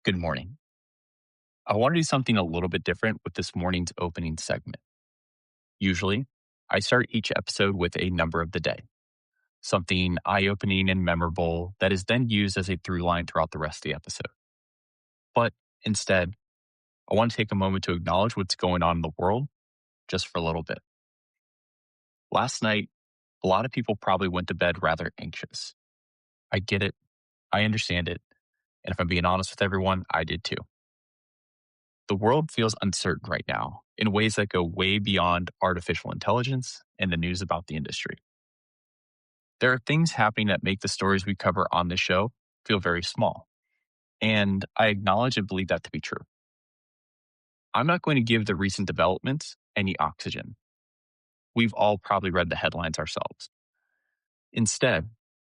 Good morning. I want to do something a little bit different with this morning's opening segment. Usually, I start each episode with a number of the day, something eye opening and memorable that is then used as a through line throughout the rest of the episode. But instead, I want to take a moment to acknowledge what's going on in the world just for a little bit. Last night, a lot of people probably went to bed rather anxious. I get it, I understand it, and if I'm being honest with everyone, I did too. The world feels uncertain right now in ways that go way beyond artificial intelligence and the news about the industry. There are things happening that make the stories we cover on this show feel very small, and I acknowledge and believe that to be true. I'm not going to give the recent developments any oxygen. We've all probably read the headlines ourselves. Instead,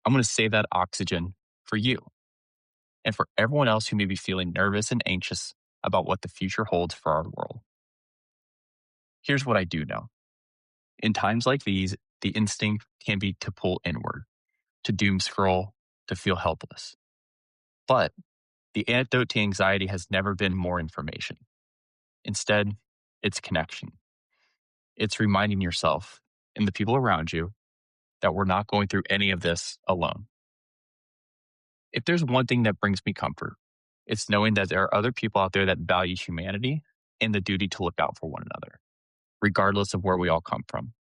I'm going to save that oxygen for you and for everyone else who may be feeling nervous and anxious about what the future holds for our world. Here's what I do know. In times like these, the instinct can be to pull inward, to doom scroll, to feel helpless. But the antidote to anxiety has never been more information. Instead, it's connection. It's reminding yourself and the people around you that we're not going through any of this alone. If there's one thing that brings me comfort, it's knowing that there are other people out there that value humanity and the duty to look out for one another, regardless of where we all come from.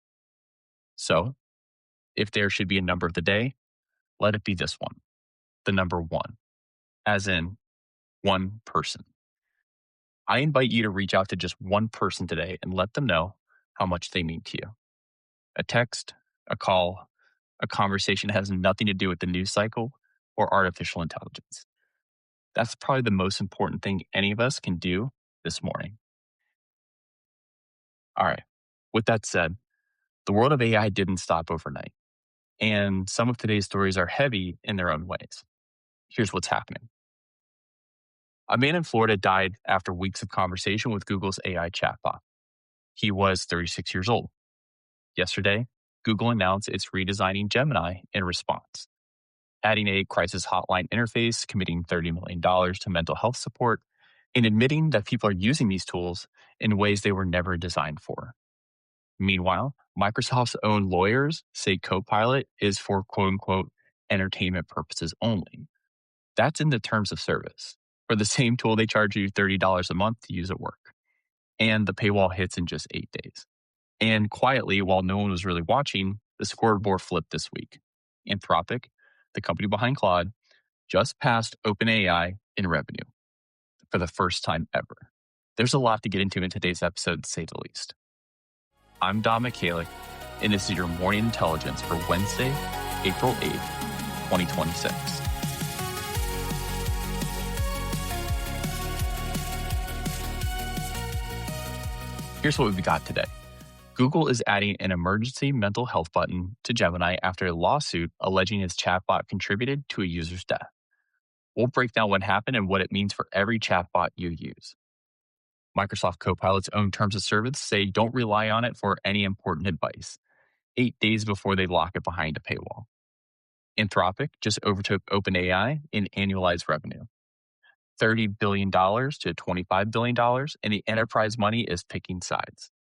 So, if there should be a number of the day, let it be this one, the number one, as in one person. I invite you to reach out to just one person today and let them know how much they mean to you. A text, a call, a conversation that has nothing to do with the news cycle or artificial intelligence. That's probably the most important thing any of us can do this morning. All right. With that said, the world of AI didn't stop overnight, and some of today's stories are heavy in their own ways. Here's what's happening. A man in Florida died after weeks of conversation with Google's AI chatbot. He was 36 years old. Yesterday, Google announced it's redesigning Gemini in response, adding a crisis hotline interface, committing $30 million to mental health support, and admitting that people are using these tools in ways they were never designed for. Meanwhile, Microsoft's own lawyers say Copilot is for quote unquote entertainment purposes only. That's in the terms of service. For the same tool, they charge you $30 a month to use at work. And the paywall hits in just 8 days. And quietly, while no one was really watching, the scoreboard flipped this week. Anthropic, the company behind Claude, just passed OpenAI in revenue for the first time ever. There's a lot to get into in today's episode, to say the least. I'm Don Michalik, and this is your Morning Intelligence for Wednesday, April 8th, 2026. Here's what we've got today. Google is adding an emergency mental health button to Gemini after a lawsuit alleging its chatbot contributed to a user's death. We'll break down what happened and what it means for every chatbot you use. Microsoft Copilot's own terms of service say don't rely on it for any important advice, 8 days before they lock it behind a paywall. Anthropic just overtook OpenAI in annualized revenue. $30 billion to $25 billion, and the enterprise money is picking sides.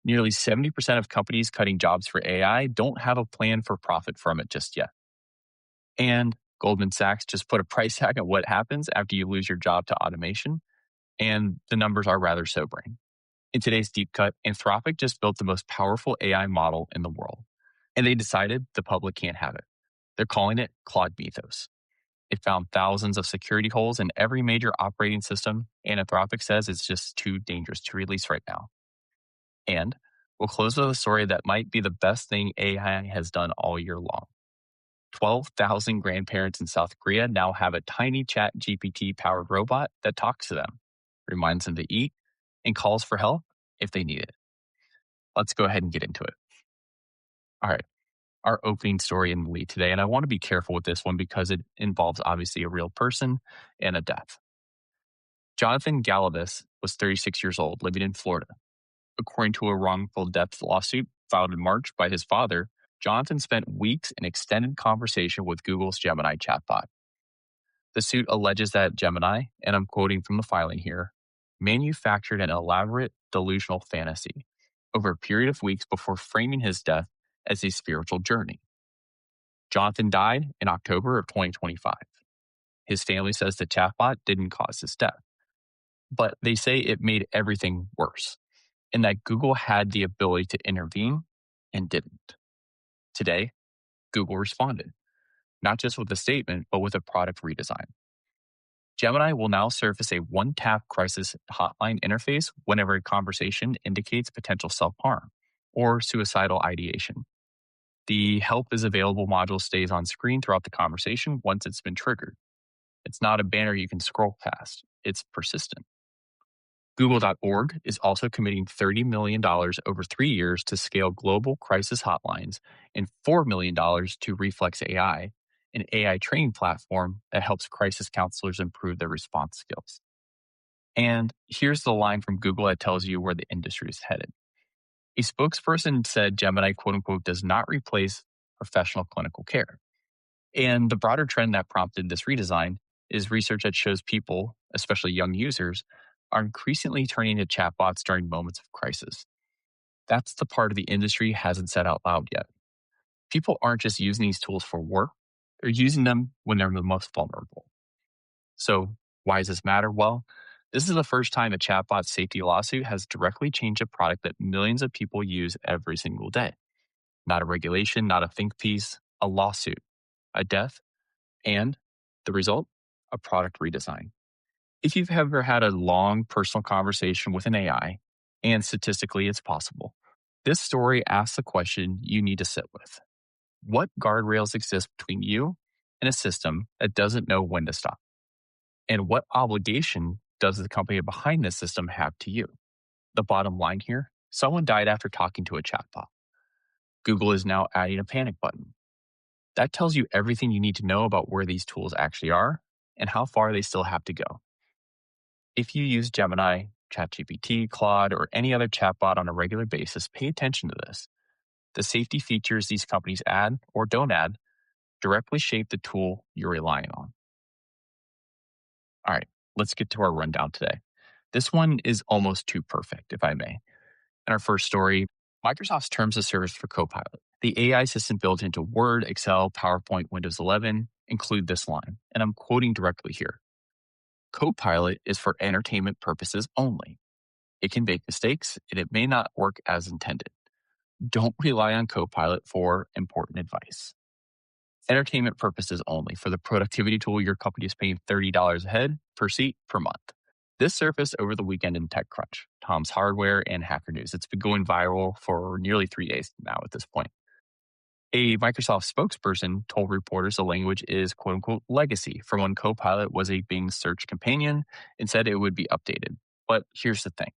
Nearly 70% of companies cutting jobs for AI don't have a plan for profit from it just yet. And Goldman Sachs just put a price tag on what happens after you lose your job to automation, and the numbers are rather sobering. In today's Deep Cut, Anthropic just built the most powerful AI model in the world, and they decided the public can't have it. They're calling it Claude Mythos. It found thousands of security holes in every major operating system, and Anthropic says it's just too dangerous to release right now. And we'll close with a story that might be the best thing AI has done all year long. 12,000 grandparents in South Korea now have a tiny chat GPT-powered robot that talks to them, reminds them to eat, and calls for help if they need it. Let's go ahead and get into it. All right. Our opening story in the lead today, and I want to be careful with this one because it involves obviously a real person and a death. Jonathan Galavis was 36 years old, living in Florida. According to a wrongful death lawsuit filed in March by his father, Jonathan spent weeks in extended conversation with Google's Gemini chatbot. The suit alleges that Gemini, and I'm quoting from the filing here, manufactured an elaborate delusional fantasy over a period of weeks before framing his death as a spiritual journey. Jonathan died in October of 2025. His family says the chatbot didn't cause his death, but they say it made everything worse and that Google had the ability to intervene and didn't. Today, Google responded, not just with a statement, but with a product redesign. Gemini will now surface a one-tap crisis hotline interface whenever a conversation indicates potential self-harm or suicidal ideation. The help is available module stays on screen throughout the conversation once it's been triggered. It's not a banner you can scroll past. It's persistent. Google.org is also committing $30 million over 3 years to scale global crisis hotlines and $4 million to Reflex AI, an AI training platform that helps crisis counselors improve their response skills. And here's the line from Google that tells you where the industry is headed. A spokesperson said Gemini, quote unquote, does not replace professional clinical care. And the broader trend that prompted this redesign is research that shows people, especially young users, are increasingly turning to chatbots during moments of crisis. That's the part of the industry hasn't said out loud yet. People aren't just using these tools for work, they're using them when they're the most vulnerable. So why does this matter? Well, this is the first time a chatbot safety lawsuit has directly changed a product that millions of people use every single day. Not a regulation, not a think piece, a lawsuit, a death, and the result, a product redesign. If you've ever had a long personal conversation with an AI, and statistically it's possible, this story asks the question you need to sit with. What guardrails exist between you and a system that doesn't know when to stop? And what obligation does the company behind this system have to you? The bottom line here, someone died after talking to a chatbot. Google is now adding a panic button. That tells you everything you need to know about where these tools actually are and how far they still have to go. If you use Gemini, ChatGPT, Claude, or any other chatbot on a regular basis, pay attention to this. The safety features these companies add or don't add directly shape the tool you're relying on. All right, let's get to our rundown today. This one is almost too perfect, if I may. In our first story, Microsoft's terms of service for Copilot, the AI system built into Word, Excel, PowerPoint, Windows 11, include this line, and I'm quoting directly here. Copilot is for entertainment purposes only. It can make mistakes and it may not work as intended. Don't rely on Copilot for important advice. Entertainment purposes only for the productivity tool your company is paying $30 a head per seat per month. This surfaced over the weekend in TechCrunch, Tom's Hardware, and Hacker News. It's been going viral for nearly 3 days now at this point. A Microsoft spokesperson told reporters the language is quote unquote legacy from when Copilot was a Bing search companion and said it would be updated. But here's the thing.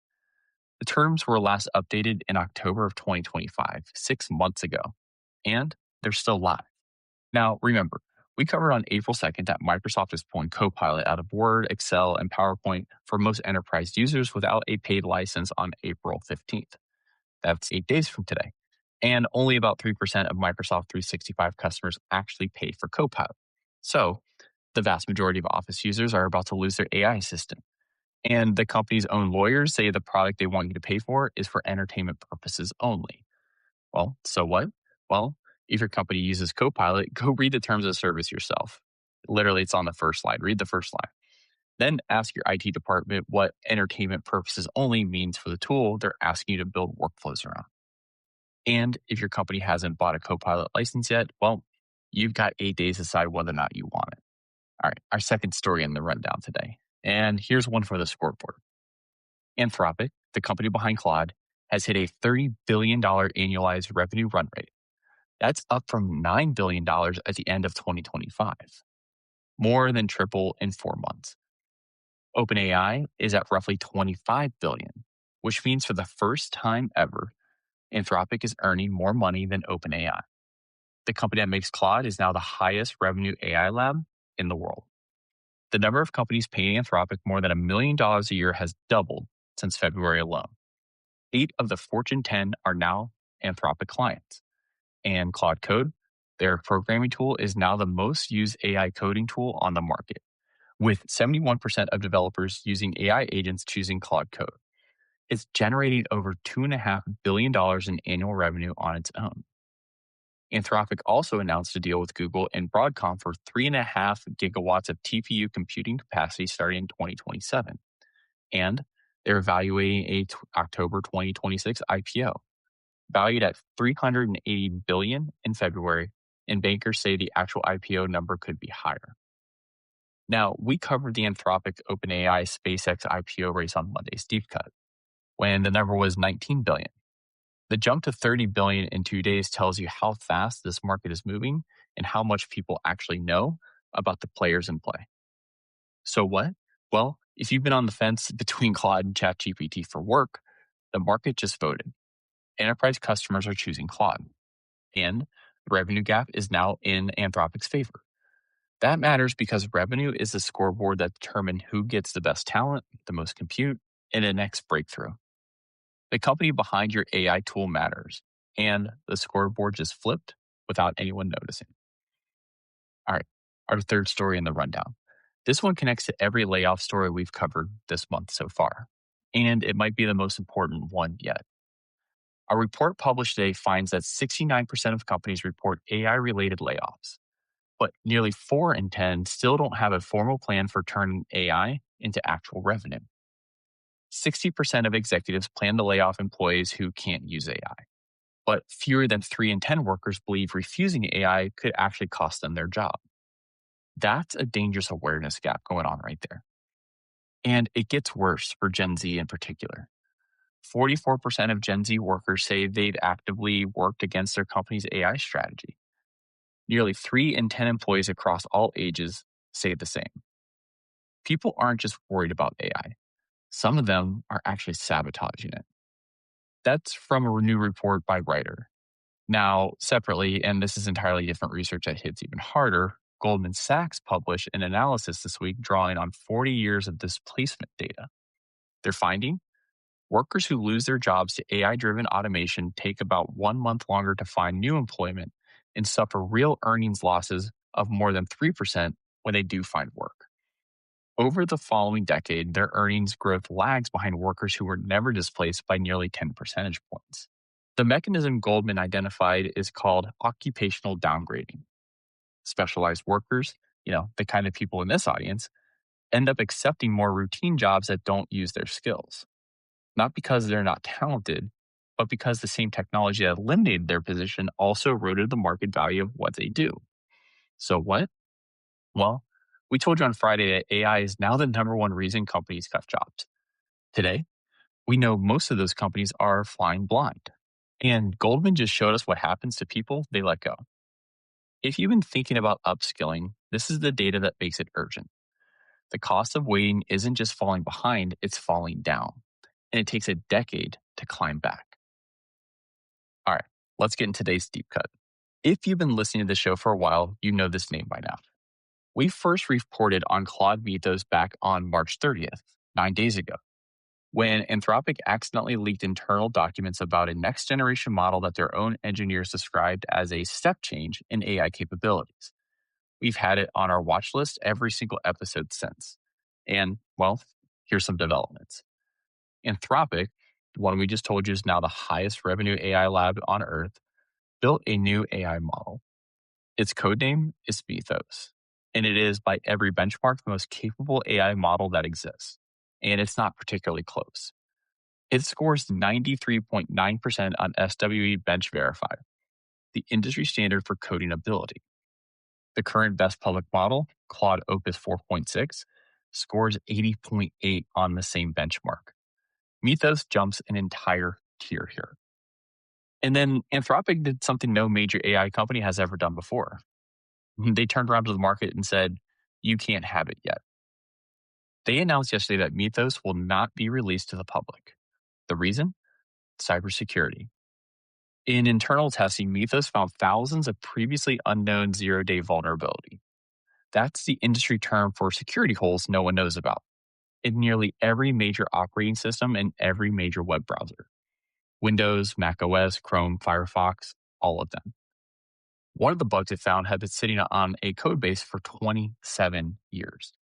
The terms were last updated in October of 2025, 6 months ago, and they're still live. Now, remember, we covered on April 2nd that Microsoft is pulling Copilot out of Word, Excel, and PowerPoint for most enterprise users without a paid license on April 15th. That's 8 days from today. And only about 3% of Microsoft 365 customers actually pay for Copilot. So, the vast majority of Office users are about to lose their AI assistant. And the company's own lawyers say the product they want you to pay for is for entertainment purposes only. Well, so what? Well, if your company uses Copilot, go read the terms of service yourself. Literally, it's on the first slide. Read the first line. Then ask your IT department what entertainment purposes only means for the tool they're asking you to build workflows around. And if your company hasn't bought a Copilot license yet, well, you've got 8 days to decide whether or not you want it. All right, our second story in the rundown today. And here's one for the scoreboard. Anthropic, the company behind Claude, has hit a $30 billion annualized revenue run rate. That's up from $9 billion at the end of 2025, more than triple in 4 months. OpenAI is at roughly $25 billion, which means for the first time ever, Anthropic is earning more money than OpenAI. The company that makes Claude is now the highest revenue AI lab in the world. The number of companies paying Anthropic more than $1 million a year has doubled since February alone. 8 of the Fortune 10 are now Anthropic clients. And Claude Code, their programming tool, is now the most used AI coding tool on the market. With 71% of developers using AI agents choosing Claude Code. It's generating over $2.5 billion in annual revenue on its own. Anthropic also announced a deal with Google and Broadcom for 3.5 gigawatts of TPU computing capacity starting in 2027. And they're evaluating October 2026 IPO, valued at $380 billion in February, and bankers say the actual IPO number could be higher. Now, we covered the Anthropic OpenAI SpaceX IPO race on Monday's Deep Cut, when the number was $19 billion. The jump to $30 billion in 2 days tells you how fast this market is moving and how much people actually know about the players in play. So what? Well, if you've been on the fence between Claude and ChatGPT for work, the market just voted. Enterprise customers are choosing Claude, and the revenue gap is now in Anthropic's favor. That matters because revenue is the scoreboard that determines who gets the best talent, the most compute, and the next breakthrough. The company behind your AI tool matters, and the scoreboard just flipped without anyone noticing. All right, our third story in the rundown. This one connects to every layoff story we've covered this month so far, and it might be the most important one yet. A report published today finds that 69% of companies report AI-related layoffs, but nearly 4 in 10 still don't have a formal plan for turning AI into actual revenue. 60% of executives plan to lay off employees who can't use AI, but fewer than 3 in 10 workers believe refusing AI could actually cost them their job. That's a dangerous awareness gap going on right there. And it gets worse for Gen Z in particular. 44% of Gen Z workers say they've actively worked against their company's AI strategy. Nearly 3 in 10 employees across all ages say the same. People aren't just worried about AI. Some of them are actually sabotaging it. That's from a new report by Writer. Now, separately, and this is entirely different research that hits even harder, Goldman Sachs published an analysis this week drawing on 40 years of displacement data. They're finding workers who lose their jobs to AI-driven automation take about 1 month longer to find new employment and suffer real earnings losses of more than 3% when they do find work. Over the following decade, their earnings growth lags behind workers who were never displaced by nearly 10 percentage points. The mechanism Goldman identified is called occupational downgrading. Specialized workers, the kind of people in this audience, end up accepting more routine jobs that don't use their skills. Not because they're not talented, but because the same technology that eliminated their position also eroded the market value of what they do. So what? Well, we told you on Friday that AI is now the number one reason companies cut jobs. Today, we know most of those companies are flying blind. And Goldman just showed us what happens to people they let go. If you've been thinking about upskilling, this is the data that makes it urgent. The cost of waiting isn't just falling behind, it's falling down. And it takes a decade to climb back. All right, let's get into today's deep cut. If you've been listening to the show for a while, you know this name by now. We first reported on Claude Mythos back on March 30th, 9 days ago, when Anthropic accidentally leaked internal documents about a next-generation model that their own engineers described as a step change in AI capabilities. We've had it on our watch list every single episode since. And, well, here's some developments. Anthropic, the one we just told you is now the highest revenue AI lab on Earth, built a new AI model. Its codename is Mythos, and it is, by every benchmark, the most capable AI model that exists. And it's not particularly close. It scores 93.9% on SWE Bench Verify, the industry standard for coding ability. The current best public model, Claude Opus 4.6, scores 80.8 on the same benchmark. Mythos jumps an entire tier here. And then Anthropic did something no major AI company has ever done before. They turned around to the market and said, you can't have it yet. They announced yesterday that Mythos will not be released to the public. The reason? Cybersecurity. In internal testing, Mythos found thousands of previously unknown zero-day vulnerability. That's the industry term for security holes no one knows about in nearly every major operating system and every major web browser. Windows, Mac OS, Chrome, Firefox, all of them. One of the bugs it found had been sitting on a code base for 27 years.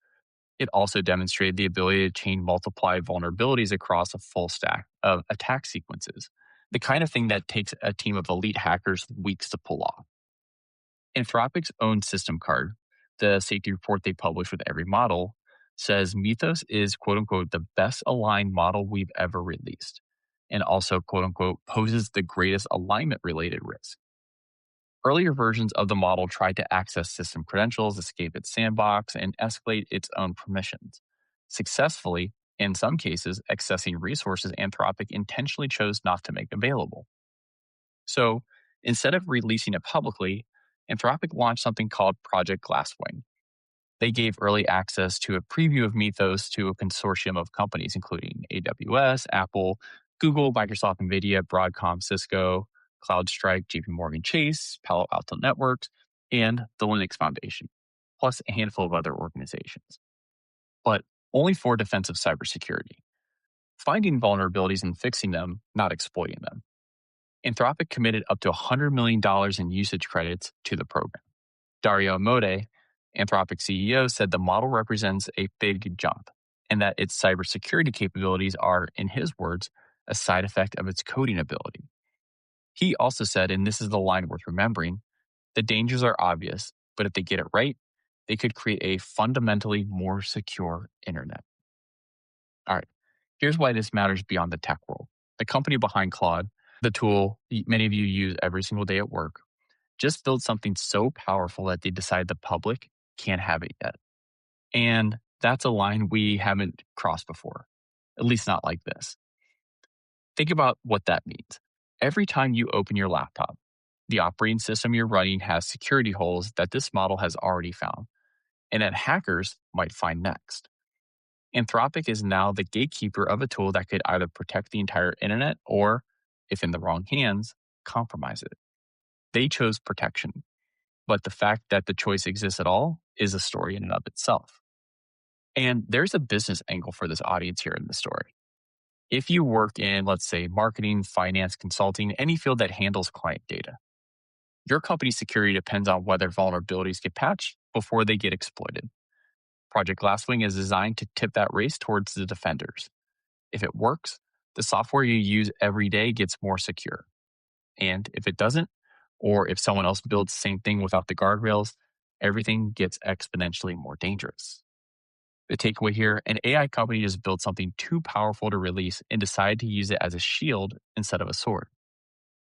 It also demonstrated the ability to chain multiply vulnerabilities across a full stack of attack sequences, the kind of thing that takes a team of elite hackers weeks to pull off. Anthropic's own system card, the safety report they publish with every model, says Mythos is quote unquote the best aligned model we've ever released, and also quote unquote poses the greatest alignment related risk. Earlier versions of the model tried to access system credentials, escape its sandbox, and escalate its own permissions, successfully, in some cases, accessing resources Anthropic intentionally chose not to make available. So instead of releasing it publicly, Anthropic launched something called Project Glasswing. They gave early access to a preview of Mythos to a consortium of companies, including AWS, Apple, Google, Microsoft, NVIDIA, Broadcom, Cisco, CloudStrike, JP Morgan Chase, Palo Alto Networks, and the Linux Foundation, plus a handful of other organizations. But only for defensive cybersecurity, finding vulnerabilities and fixing them, not exploiting them. Anthropic committed up to $100 million in usage credits to the program. Dario Amodei, Anthropic CEO, said the model represents a big jump and that its cybersecurity capabilities are, in his words, a side effect of its coding ability. He also said, and this is the line worth remembering, the dangers are obvious, but if they get it right, they could create a fundamentally more secure internet. All right, here's why this matters beyond the tech world. The company behind Claude, the tool many of you use every single day at work, just built something so powerful that they decide the public can't have it yet. And that's a line we haven't crossed before, at least not like this. Think about what that means. Every time you open your laptop, the operating system you're running has security holes that this model has already found and that hackers might find next. Anthropic is now the gatekeeper of a tool that could either protect the entire internet or, if in the wrong hands, compromise it. They chose protection, but the fact that the choice exists at all is a story in and of itself. And there's a business angle for this audience here in the story. If you work in, let's say, marketing, finance, consulting, any field that handles client data, your company's security depends on whether vulnerabilities get patched before they get exploited. Project Glasswing is designed to tip that race towards the defenders. If it works, the software you use every day gets more secure. And if it doesn't, or if someone else builds the same thing without the guardrails, everything gets exponentially more dangerous. The takeaway here, an AI company just built something too powerful to release and decided to use it as a shield instead of a sword.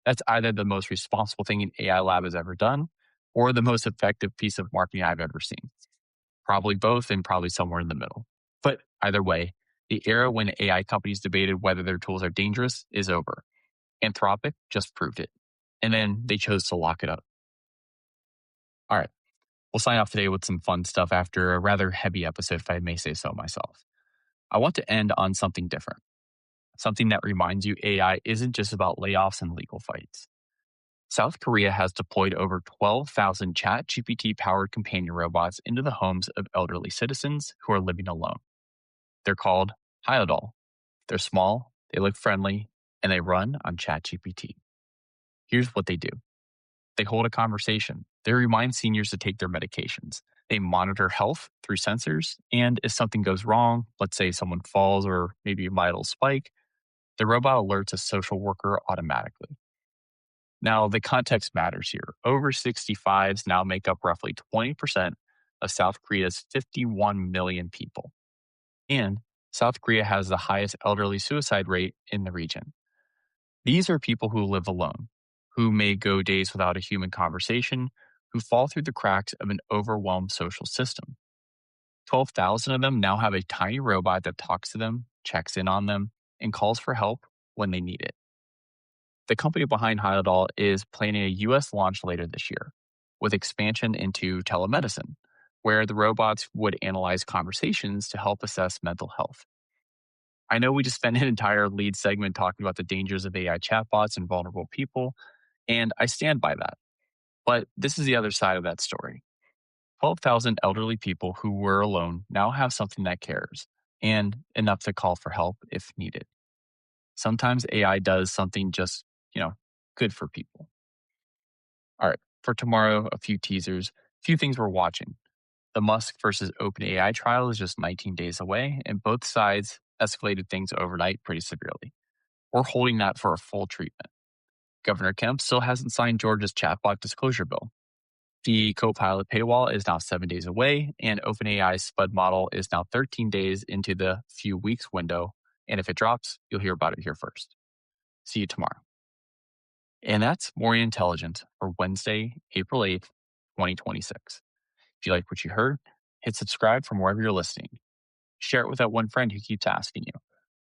That's either the most responsible thing an AI lab has ever done or the most effective piece of marketing I've ever seen. Probably both and probably somewhere in the middle. But either way, the era when AI companies debated whether their tools are dangerous is over. Anthropic just proved it. And then they chose to lock it up. All right. We'll sign off today with some fun stuff after a rather heavy episode, if I may say so myself. I want to end on something different, something that reminds you AI isn't just about layoffs and legal fights. South Korea has deployed over 12,000 ChatGPT powered companion robots into the homes of elderly citizens who are living alone. They're called Hyodol. They're small, they look friendly, and they run on ChatGPT. Here's what they do. They hold a conversation. They remind seniors to take their medications. They monitor health through sensors. And if something goes wrong, let's say someone falls or maybe a vital spike, the robot alerts a social worker automatically. Now, the context matters here. Over 65s now make up roughly 20% of South Korea's 51 million people. And South Korea has the highest elderly suicide rate in the region. These are people who live alone, who may go days without a human conversation, who fall through the cracks of an overwhelmed social system. 12,000 of them now have a tiny robot that talks to them, checks in on them, and calls for help when they need it. The company behind Hyodol is planning a U.S. launch later this year, with expansion into telemedicine, where the robots would analyze conversations to help assess mental health. I know we just spent an entire lead segment talking about the dangers of AI chatbots and vulnerable people, and I stand by that. But this is the other side of that story. 12,000 elderly people who were alone now have something that cares, and enough to call for help if needed. Sometimes AI does something just, good for people. All right, for tomorrow, a few teasers, a few things we're watching. The Musk versus OpenAI trial is just 19 days away, and both sides escalated things overnight pretty severely. We're holding that for a full treatment. Governor Kemp still hasn't signed Georgia's chatbot disclosure bill. The Copilot paywall is now 7 days away, and OpenAI's SPUD model is now 13 days into the few weeks window. And if it drops, you'll hear about it here first. See you tomorrow. And that's More Intelligent for Wednesday, April 8th, 2026. If you like what you heard, hit subscribe from wherever you're listening. Share it with that one friend who keeps asking you,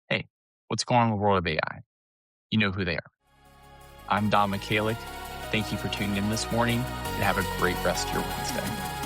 hey, what's going on in the world of AI? You know who they are. I'm Don Michalik. Thank you for tuning in this morning, and have a great rest of your Wednesday.